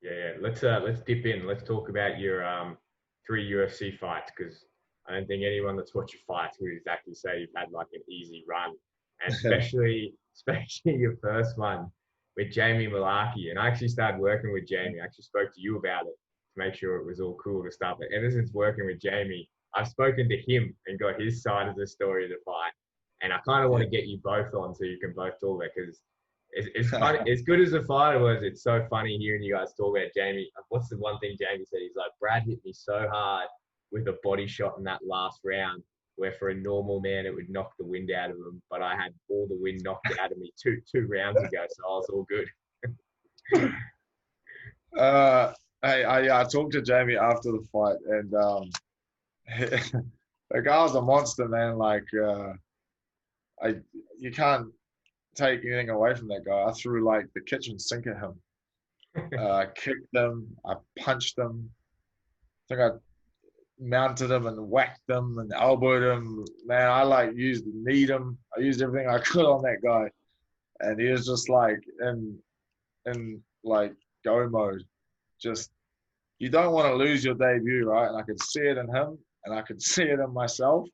Yeah. Let's dip in. Let's talk about your three UFC fights because I don't think anyone that's watched your fights would exactly say you've had like an easy run, and especially your first one with Jamie Malarkey. And I actually started working with Jamie. I actually spoke to you about it to make sure it was all cool to stuff. But ever since working with Jamie, I've spoken to him and got his side of the story of the fight. And I kind of want Yeah. to get you both on so you can both talk about because it's funny. As good as the fighter was, it's so funny hearing you guys talk about Jamie. What's the one thing Jamie said? He's like, Brad hit me so hard with a body shot in that last round, where for a normal man it would knock the wind out of him, but I had all the wind knocked out of me two rounds ago, so I was all good. Uh, yeah, I talked to Jamie after the fight, and the guy was a monster, man. Like, I you can't take anything away from that guy. I threw like the kitchen sink at him. Kicked him, I punched him. I think I mounted him and whacked him and elbowed him. Man, I like used kneed him. I used everything I could on that guy, and he was just like in like go mode. Just you don't want to lose your debut, right? And I could see it in him, and I could see it in myself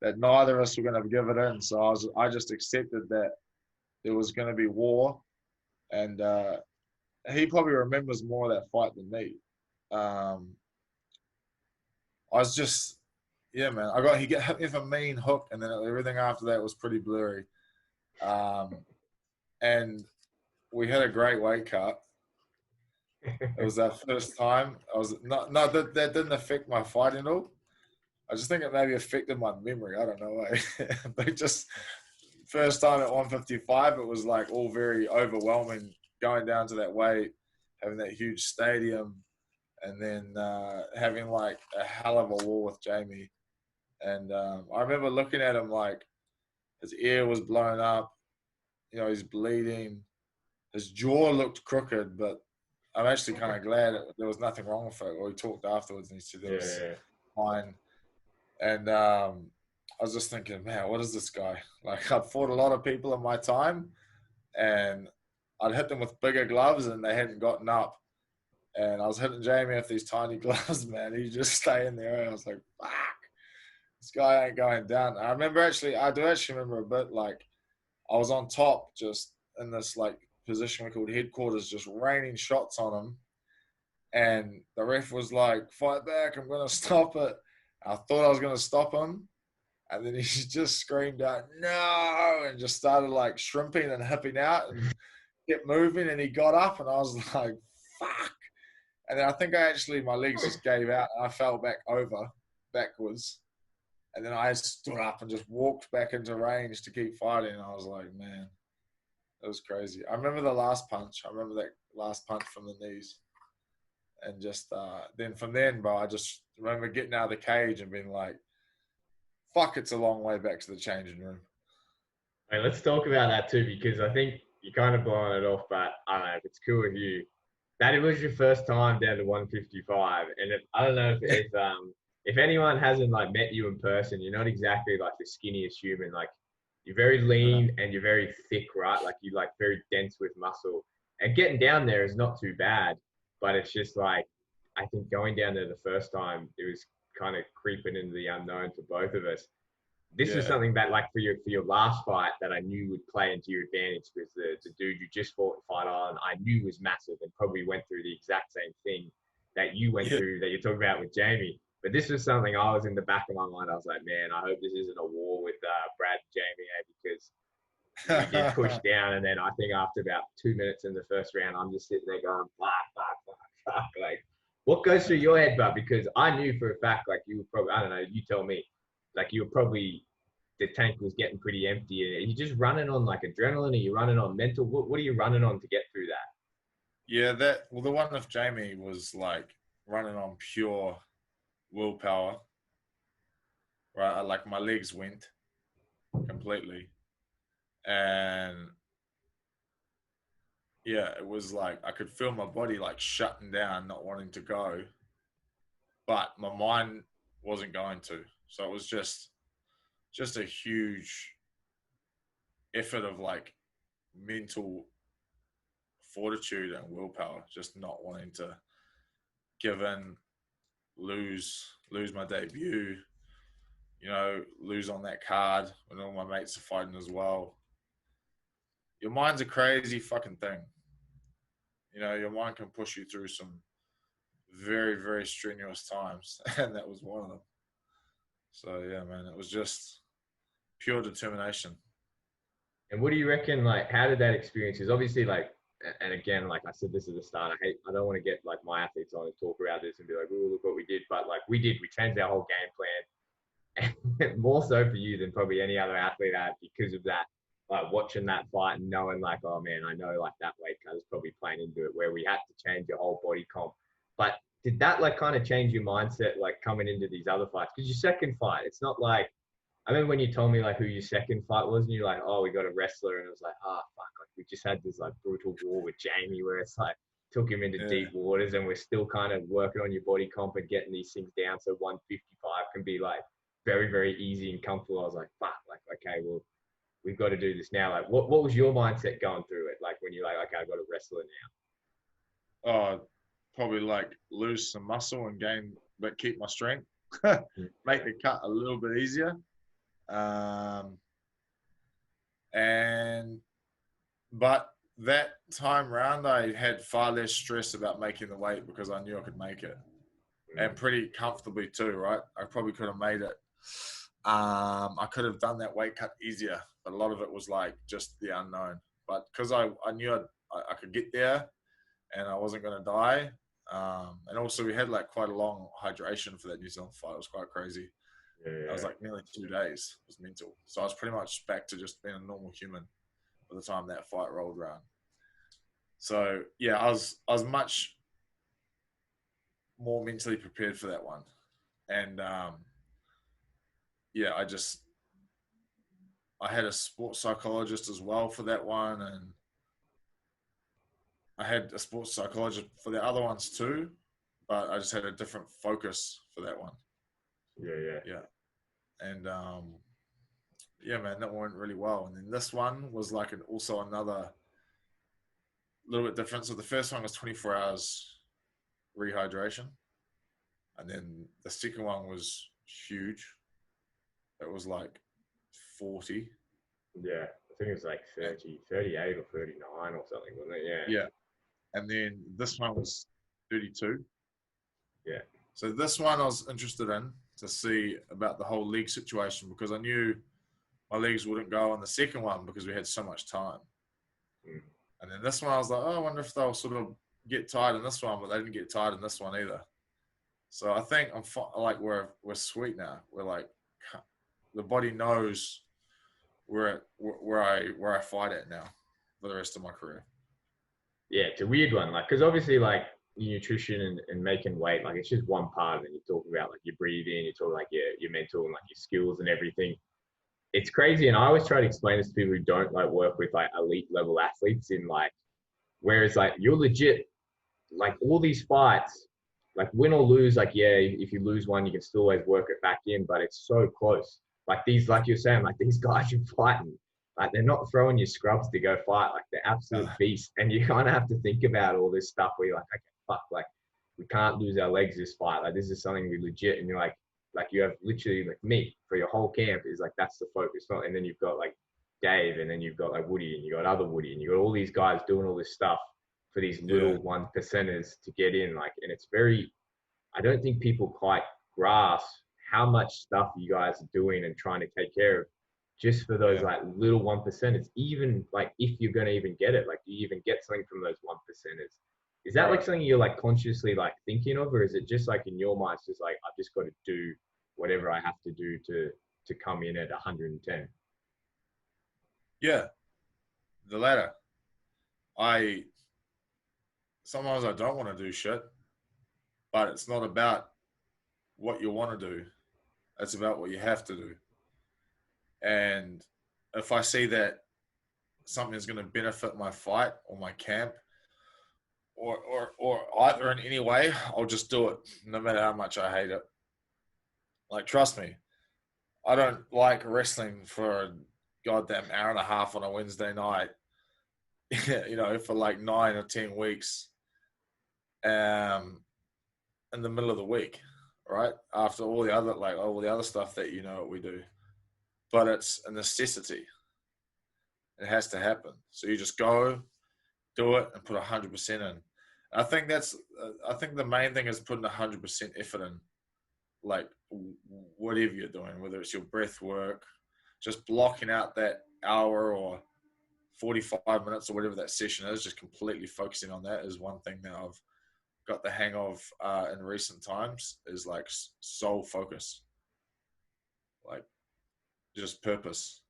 that neither of us were going to give it in. So I just accepted that there was going to be war, and he probably remembers more of that fight than me. Um, I was just, yeah, man. He got hit me with a mean hook, and then everything after that was pretty blurry. Um, and we had a great weight cut. It was that first time. I was not that didn't affect my fighting at all. I just think it maybe affected my memory. I don't know, but just first time at 155, it was like all very overwhelming going down to that weight, having that huge stadium, and then having like a hell of a war with Jamie. And I remember looking at him like his ear was blown up, he's bleeding, his jaw looked crooked, but I'm actually kind of glad there was nothing wrong with it. Or he talked afterwards and he said it was Yeah, fine. And I was just thinking, man, what is this guy? Like, I've fought a lot of people in my time, and I'd hit them with bigger gloves, and they hadn't gotten up. And I was hitting Jamie with these tiny gloves, man. He just stay in there. And I was like, fuck, this guy ain't going down. I do actually remember a bit like I was on top, just in this like position we called headquarters, just raining shots on him. And the ref was like, fight back, I'm going to stop it. I thought I was going to stop him. And then he just screamed out, no, and just started like shrimping and hipping out and kept moving. And he got up, and I was like, fuck. And then I think my legs just gave out, and I fell backwards. And then I stood up and just walked back into range to keep fighting. And I was like, man, it was crazy. I remember the last punch. I remember that last punch from the knees. And just then from then, bro, I just remember getting out of the cage and being like, fuck, it's a long way back to the changing room. hey, let's talk about that too because I think you're kind of blowing it off, but I don't know if it's cool with you. That it was your first time down to 155, and I don't know if anyone hasn't like met you in person, you're not exactly like the skinniest human. Like you're very lean and you're very thick, right? Like you like very dense with muscle. And getting down there is not too bad, but it's just like I think going down there the first time, it was kind of creeping into the unknown for both of us. This is Yeah. something that like for your last fight that I knew would play into your advantage because the dude you just fought in Fight Island I knew was massive and probably went through the exact same thing that you went Yeah. through that you're talking about with Jamie. But this was something I was in the back of my mind. I was like, man, I hope this isn't a war with Brad and Jamie because we did push down, and then I think after about 2 minutes in the first round, I'm just sitting there going, fuck. Like, what goes through your head, but because I knew for a fact, like you were probably, I don't know, you tell me, like you were probably the tank was getting pretty empty. Are you just running on like adrenaline? Are you running on mental? What are you running on to get through that? Yeah, the one with Jamie was like running on pure willpower, right? Like my legs went completely. And yeah, it was like I could feel my body like shutting down, not wanting to go, but my mind wasn't going to. So it was just a huge effort of like mental fortitude and willpower, just not wanting to give in, lose my debut, lose on that card when all my mates are fighting as well. Your mind's a crazy fucking thing. Your mind can push you through some very, very strenuous times, and that was one of them. So yeah, man, it was just pure determination. And what do you reckon, like, how did that experience, because obviously, like, and again, like I said, this is the start. I don't want to get like my athletes on and talk about this and be like, oh, look what we did. But like we changed our whole game plan. And more so for you than probably any other athlete had because of that, like watching that fight and knowing like, oh man, I know like that weight cut is probably playing into it where we had to change your whole body comp. But did that like kind of change your mindset like coming into these other fights? Because your second fight, it's not like, I remember when you told me like who your second fight was, and you're like, oh, we got a wrestler, and it was like, oh fuck, like we just had this like brutal war with Jamie where it's like took him into deep waters, and we're still kind of working on your body comp and getting these things down so 155 can be like very, very easy and comfortable. I was like, fuck, like okay, well, we've got to do this now. Like, what was your mindset going through it? Like when you're like, okay, I've got a wrestler now. Oh, probably like lose some muscle and gain, but keep my strength. Make the cut a little bit easier. But that time round, I had far less stress about making the weight because I knew I could make it, and pretty comfortably too. Right, I probably could have made it. I could have done that weight cut easier, but a lot of it was like just the unknown. But because I knew I could get there, and I wasn't going to die. And also we had like quite a long hydration for that New Zealand fight. It was quite crazy. Yeah. I was like nearly 2 days. It was mental. So I was pretty much back to just being a normal human by the time that fight rolled around. So yeah, I was much more mentally prepared for that one. And yeah, I had a sports psychologist as well for that one, and I had a sports psychologist for the other ones too, but I just had a different focus for that one. Yeah. And yeah, man, that went really well. And then this one was like also another little bit different. So the first one was 24 hours rehydration, and then the second one was huge. It was like 40. Yeah, I think it was like 30, 38 or 39 or something, wasn't it? Yeah. And then this one was 32. Yeah. So this one I was interested in to see about the whole leg situation because I knew my legs wouldn't go on the second one because we had so much time. And then this one I was like, oh, I wonder if they'll sort of get tired in this one, but they didn't get tired in this one either. So I think like we're sweet now. We're like the body knows where I fight at now for the rest of my career. Yeah, it's a weird one, like because obviously like nutrition and making weight, like it's just one part of it. You talk about like your breathing, you talk like your mental and like your skills and everything. It's crazy, and I always try to explain this to people who don't like work with like elite level athletes in like, whereas like you're legit, like all these fights, like win or lose, like yeah, if you lose one, you can still always work it back in, but it's so close. Like these, like you're saying, like these guys you're fighting, like they're not throwing you scrubs to go fight, like they're absolute beasts, and you kind of have to think about all this stuff where you're like, okay, fuck, like we can't lose our legs this fight, like this is something we legit, and you're like you have literally like me for your whole camp is like that's the focus, not, and then you've got like Dave, and then you've got like Woody, and you got other Woody, and you got all these guys doing all this stuff for these little 1%ers to get in, like, and it's very, I don't think people quite grasp how much stuff you guys are doing and trying to take care of just for those like little 1%ers. Even like if you're gonna even get it, like do you even get something from those 1%ers? Is that like something you're like consciously like thinking of, or is it just like in your mind, it's just like I've just got to do whatever I have to do to come in at 110? Yeah, the latter. Sometimes I don't want to do shit, but it's not about what you want to do. It's about what you have to do. And if I see that something's going to benefit my fight or my camp or either in any way, I'll just do it no matter how much I hate it. Like, trust me, I don't like wrestling for a goddamn hour and a half on a Wednesday night you know, for like 9 or 10 weeks, in the middle of the week, right? After all the other stuff that you know what we do, but it's a necessity. It has to happen. So you just go, do it, and put 100% in. I think I think the main thing is putting 100% effort in, like whatever you're doing, whether it's your breath work, just blocking out that hour or 45 minutes or whatever that session is, just completely focusing on that is one thing that I've got the hang of in recent times, is like sole focus, like just purpose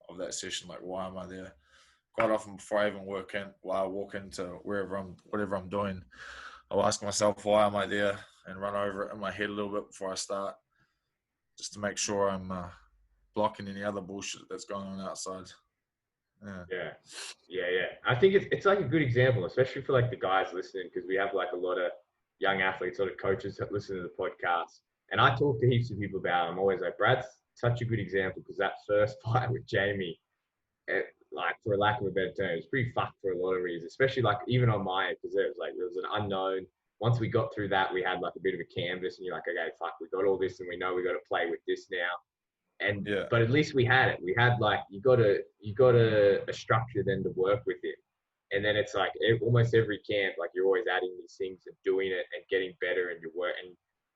of that session. Like, why am I there? Quite often before I even while I walk into whatever I'm doing, I'll ask myself, why am I there? And run over it in my head a little bit before I start, just to make sure I'm blocking any other bullshit that's going on outside. Yeah. I think it's like a good example, especially for like the guys listening, because we have like a lot of young athletes, sort of coaches that listen to the podcast. And I talk to heaps of people about it. I'm always like, Brad's such a good example, because that first fight with Jamie, like for lack of a better term, it was pretty fucked for a lot of reasons, especially like even on my end, because there was an unknown. Once we got through that, we had like a bit of a canvas, and you're like, okay, fuck, we got all this, and we know we got to play with this now. And Yeah. but at least we had it. We had like you got a structure then to work with it, and then it's like almost every camp, like you're always adding these things and doing it and getting better, and your work. And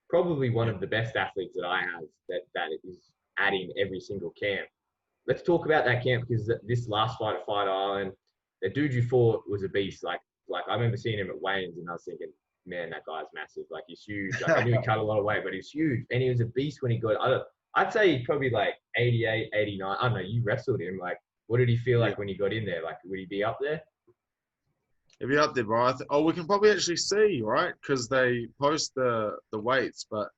probably one of the best athletes that I have that is adding every single camp. Let's talk about that camp, because this last fight at Fight Island, the dude you fought was a beast. Like I remember seeing him at Wayne's, and I was thinking, man, that guy's massive. Like he's huge. Like I knew he cut a lot of weight, but he's huge, and he was a beast when he got. I'd say he's probably like 88, 89. I don't know. You wrestled him. Like, what did he feel like when he got in there? Like, would he be up there? If you're up there, bro, we can probably actually see, right? Because they post the weights, but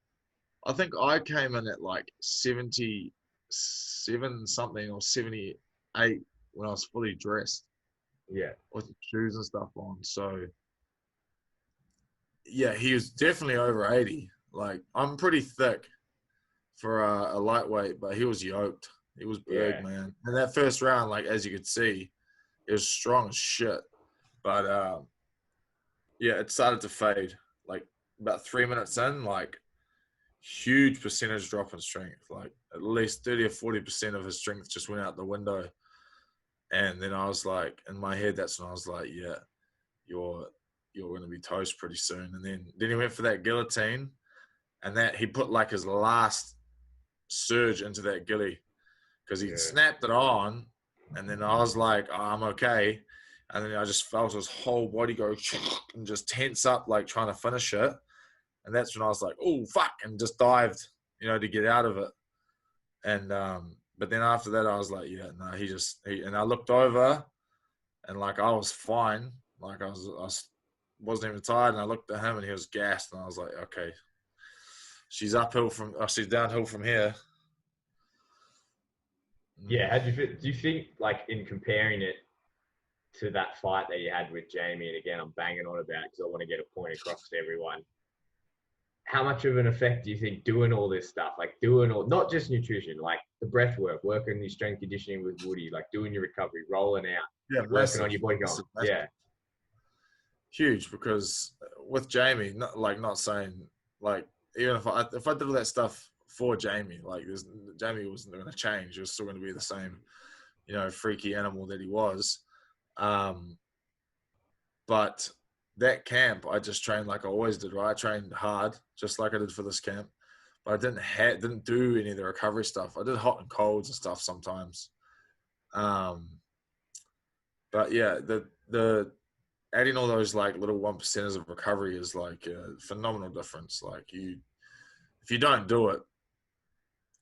I think I came in at like 77 something or 78 when I was fully dressed. Yeah. With shoes and stuff on. So, yeah, he was definitely over 80. Like, I'm pretty thick for a lightweight, but he was yoked. He was big, man. And that first round, like, as you could see, it was strong as shit. But, yeah, it started to fade. Like, about 3 minutes in, like, huge percentage drop in strength. Like, at least 30 or 40% of his strength just went out the window. And then I was like, in my head, that's when I was like, yeah, you're going to be toast pretty soon. And then he went for that guillotine, and that he put like his last surge into that gilly, because he snapped it on, and then I was like, oh, I'm okay. And then I just felt his whole body go and just tense up, like trying to finish it. And that's when I was like, oh, fuck, and just dived, to get out of it. And, but then after that, I was like, yeah, no, and I looked over, and like I was fine. Like I wasn't even tired, and I looked at him, and he was gassed, and I was like, okay, she's downhill from here. Yeah. How'd you feel? Do you think, like, in comparing it to that fight that you had with Jamie, and again, I'm banging on about it because I want to get a point across to everyone. How much of an effect do you think doing all this stuff, like not just nutrition, like the breath work, working your strength conditioning with Woody, like doing your recovery, rolling out, working on your body going, yeah. Huge, because with Jamie, not saying, like, even if I did all that stuff for Jamie, like Jamie wasn't going to change. He was still going to be the same, freaky animal that he was. But that camp, I just trained like I always did, right? I trained hard, just like I did for this camp. But I didn't do any of the recovery stuff. I did hot and colds and stuff sometimes. But yeah, the adding all those like little 1%ers of recovery is like a phenomenal difference. Like if you don't do it,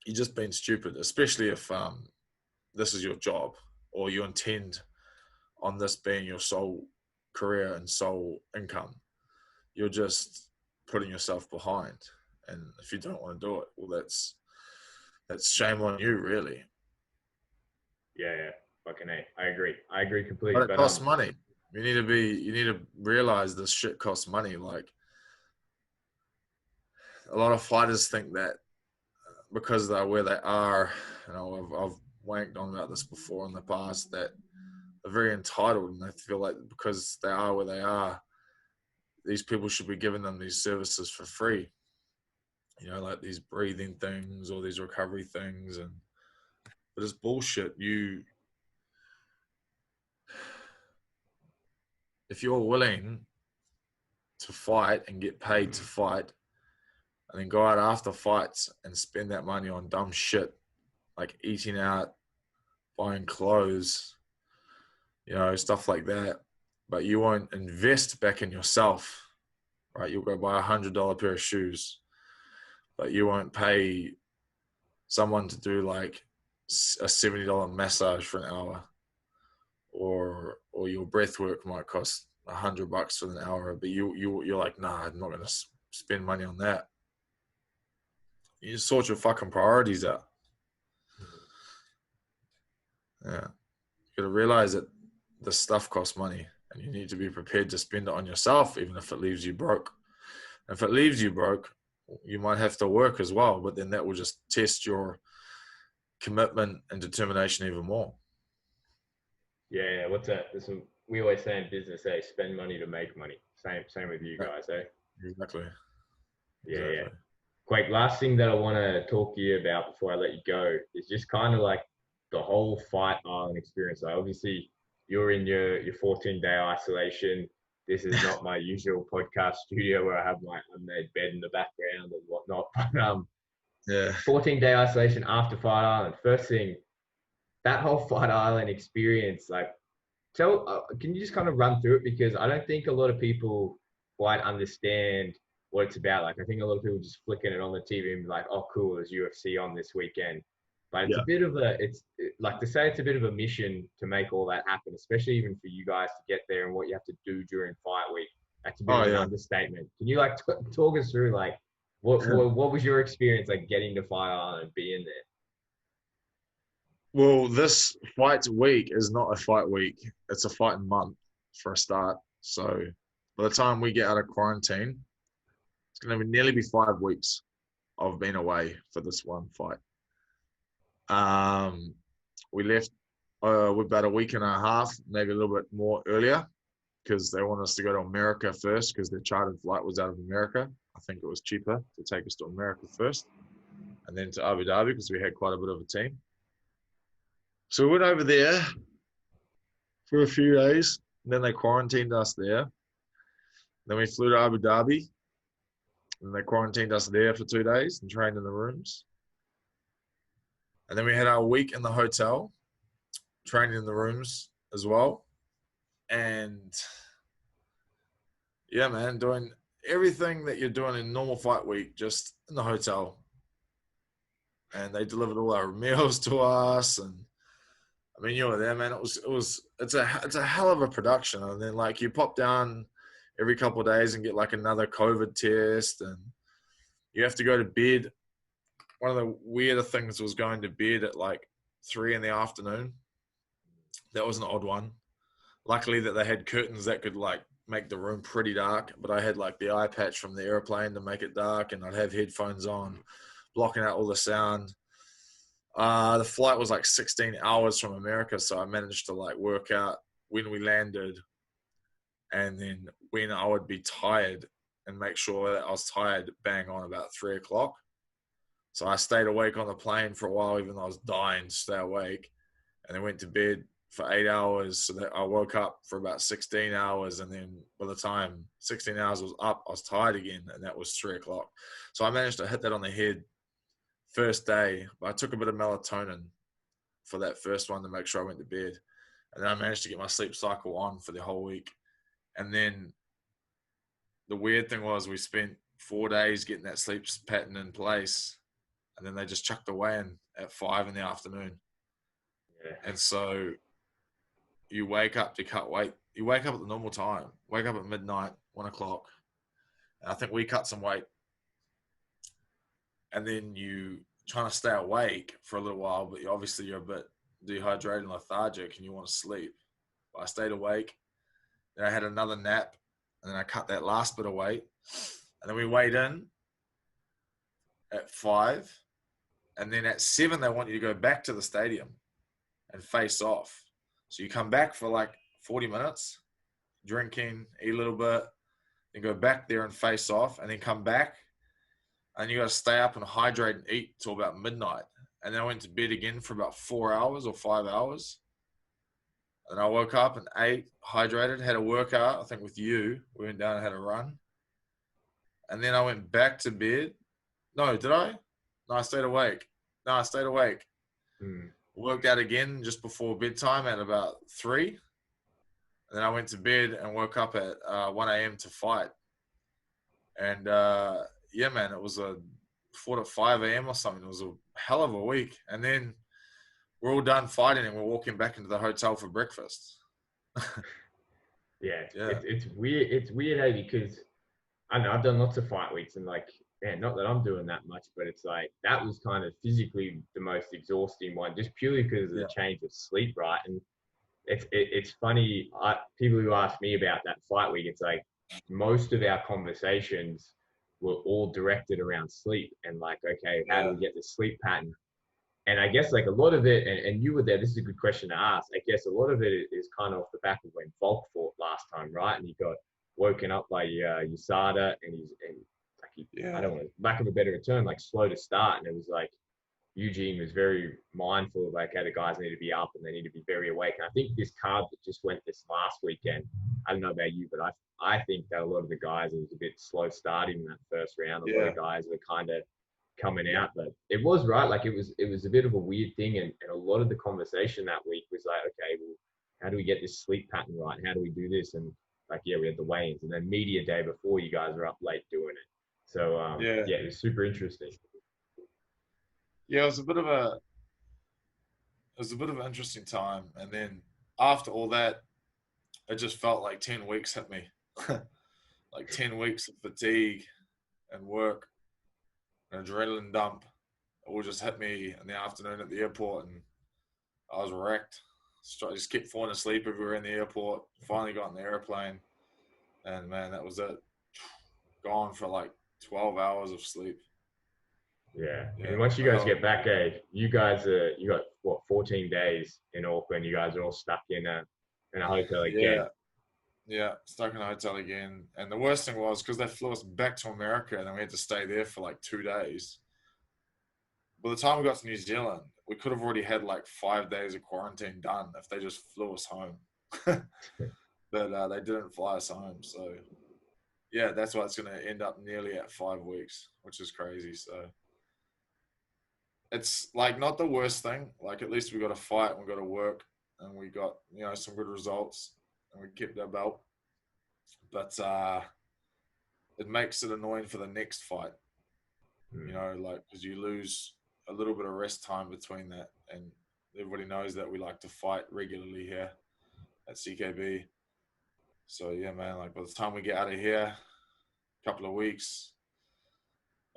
you're just being stupid, especially if this is your job or you intend on this being your sole career and sole income. You're just putting yourself behind. And if you don't want to do it, well, that's shame on you, really. Yeah. Fucking A. I agree completely. But it costs money. You need to realize this shit costs money. Like, a lot of fighters think that because they're where they are, I've wanked on about this before in the past, that are very entitled, and they feel like because they are where they are, these people should be giving them these services for free. You know, like these breathing things or these recovery things, but it's bullshit. If you're willing to fight and get paid to fight, and then go out after fights and spend that money on dumb shit like eating out, buying clothes, you know, stuff like that, but you won't invest back in yourself, right? You'll go buy $100 pair of shoes, but you won't pay someone to do like a $70 massage for an hour, or your breath work might cost $100 for an hour, but you're like, nah, I'm not gonna spend money on that. You just sort your fucking priorities out. Yeah, you gotta realize that the stuff costs money, and you need to be prepared to spend it on yourself, even if it leaves you broke. If it leaves you broke, you might have to work as well, but then that will just test your commitment and determination even more. Yeah, what's that? We always say in business, spend money to make money. Same with you guys, Exactly. Yeah. Quake, last thing that I want to talk to you about before I let you go is just kind of like the whole Fight Island experience. Like obviously, you're in your 14-day isolation. This is not my usual podcast studio where I have my unmade bed in the background and whatnot. But Yeah. 14-day isolation after Fight Island. First thing, that whole Fight Island experience, like, can you just kind of run through it? Because I don't think a lot of people quite understand what it's about. Like, I think a lot of people just flicking it on the TV and be like, oh, cool, there's UFC on this weekend. But it's Yeah. a bit of like to say it's a bit of a mission to make all that happen, especially even for you guys to get there and what you have to do during fight week. That's a bit of an understatement. Can you like talk us through like what was your experience like getting to Fight Island and being there? Well, this fight week is not a fight week. It's a fight month for a start. So by the time we get out of quarantine, it's going to nearly be 5 weeks of being away for this one fight. We left with about a week and a half, maybe a little bit more earlier, because they want us to go to America first because their chartered flight was out of America. I think it was cheaper to take us to America first and then to Abu Dhabi because we had quite a bit of a team. So we went over there for a few days, and then they quarantined us there. Then we flew to Abu Dhabi, and they quarantined us there for 2 days and trained in the rooms. And then we had our week in the hotel, training in the rooms as well. And yeah, man, doing everything that you're doing in normal fight week, just in the hotel. And they delivered all our meals to us, and I mean, you were there, man. It's a hell of a production. And then like you pop down every couple of days and get like another COVID test, and you have to go to bed. One of the weirder things was going to bed at like 3 PM. That was an odd one. Luckily that they had curtains that could like make the room pretty dark, but I had like the eye patch from the airplane to make it dark, and I'd have headphones on, blocking out all the sound. The flight was like 16 hours from America, so I managed to like work out when we landed and then when I would be tired and make sure that I was tired bang on about 3 o'clock. So I stayed awake on the plane for a while, even though I was dying to stay awake, and then went to bed for 8 hours. So that I woke up for about 16 hours, and then by the time 16 hours was up, I was tired again, and that was 3 o'clock. So I managed to hit that on the head first day, but I took a bit of melatonin for that first one to make sure I went to bed. And then I managed to get my sleep cycle on for the whole week. And then the weird thing was we spent 4 days getting that sleep pattern in place, and then they just chucked away in at 5 PM. Yeah. And so you wake up to cut weight. You wake up at the normal time, wake up at midnight, 1 o'clock. And I think we cut some weight. And then you trying to stay awake for a little while, but obviously you're a bit dehydrated and lethargic and you want to sleep. But I stayed awake. Then I had another nap, and then I cut that last bit of weight. And then we weighed in at 5. And then at 7, they want you to go back to the stadium and face off. So you come back for like 40 minutes, drinking, eat a little bit, then go back there and face off, and then come back, and you got to stay up and hydrate and eat till about midnight. And then I went to bed again for about 4 hours or 5 hours. And I woke up and ate, hydrated, had a workout, I think with you. We went down and had a run. And then I went back to bed. No, did I? No, I stayed awake. Worked out again just before bedtime at about 3. And then I went to bed and woke up at 1 a.m. to fight. And yeah, man, it was a 4 to 5 a.m. or something. It was a hell of a week. And then we're all done fighting and we're walking back into the hotel for breakfast. Yeah. It's weird. It's weird, because I don't know, I've done lots of fight weeks, and like, man, not that I'm doing that much, but it's like that was kind of physically the most exhausting one, just purely because of the change of sleep, right? And it's funny, people who ask me about that fight week, it's like most of our conversations were all directed around sleep and like, okay, how do we get the sleep pattern? And I guess like a lot of it, and you were there, this is a good question to ask. I guess a lot of it is kind of off the back of when Volk fought last time, right? And he got woken up by USADA, and I don't want to, lack of a better term, like slow to start. And it was like Eugene was very mindful of like, hey, the guys need to be up and they need to be very awake. And I think this card that just went this last weekend, I don't know about you, but I think that a lot of the guys, it was a bit slow starting in that first round. A lot of guys were kind of coming out, but it was right. Like it was a bit of a weird thing. And a lot of the conversation that week was like, okay, well, how do we get this sleep pattern right? How do we do this? And like, we had the weigh-ins, and then media day before, you guys were up late doing it. So it was super interesting. Yeah, it was a bit of an interesting time. And then after all that, it just felt like 10 weeks hit me. Like 10 weeks of fatigue and work, an adrenaline dump. It all just hit me in the afternoon at the airport, and I was wrecked. I just kept falling asleep everywhere in the airport. Finally got in the airplane, and man, that was it. Gone for like 12 hours of sleep. Yeah. And once you guys get back, you got what, 14 days in Auckland. You guys are all stuck in a hotel again. Yeah, stuck in a hotel again. And the worst thing was, because they flew us back to America and then we had to stay there for like 2 days. By the time we got to New Zealand, we could have already had like 5 days of quarantine done if they just flew us home. But they didn't fly us home. So yeah, that's why it's going to end up nearly at 5 weeks, which is crazy. So it's like not the worst thing. Like at least we got to fight and we got to work and we got, some good results and we kept our belt. But it makes it annoying for the next fight, like because you lose a little bit of rest time between that. And everybody knows that we like to fight regularly here at CKB. So yeah, man, like by the time we get out of here, a couple of weeks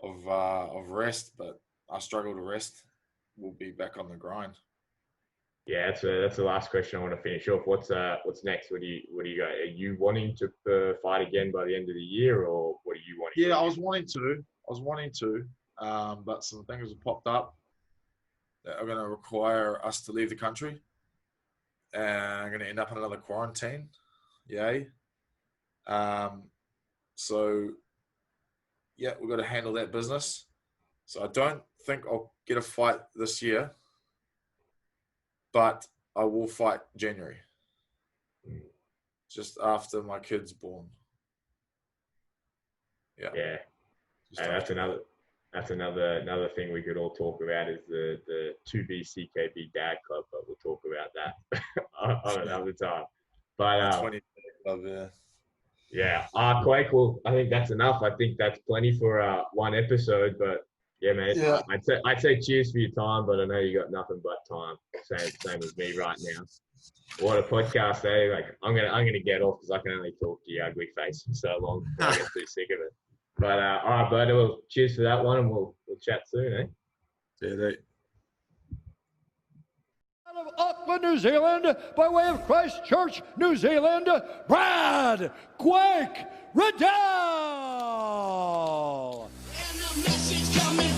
of rest, but I struggle to rest. We'll be back on the grind. Yeah, that's the last question I want to finish off. What's next? What do you got? Are you wanting to fight again by the end of the year, or what are you wanting? Yeah, I was wanting to, but some things have popped up that are going to require us to leave the country, and I'm going to end up in another quarantine. Yay. So yeah, we've got to handle that business. So I don't think I'll get a fight this year, but I will fight January, just after my kid's born. Yeah. Yeah. And that's another thing we could all talk about is the 2B CKB Dad Club, but we'll talk about that on another time. But 20 club, yeah. Yeah. Quake, well, I think that's enough. I think that's plenty for one episode, but yeah, mate. Yeah. I'd say cheers for your time, but I know you got nothing but time. Same as me right now. What a podcast, eh? Like I'm gonna get off because I can only talk to your ugly face for so long before I get too sick of it. But all right, bud. Well, cheers for that one, and we'll chat soon, eh? Yeah, mate. Out of Auckland, New Zealand, by way of Christchurch, New Zealand, Brad Quake Riddell. And the message coming.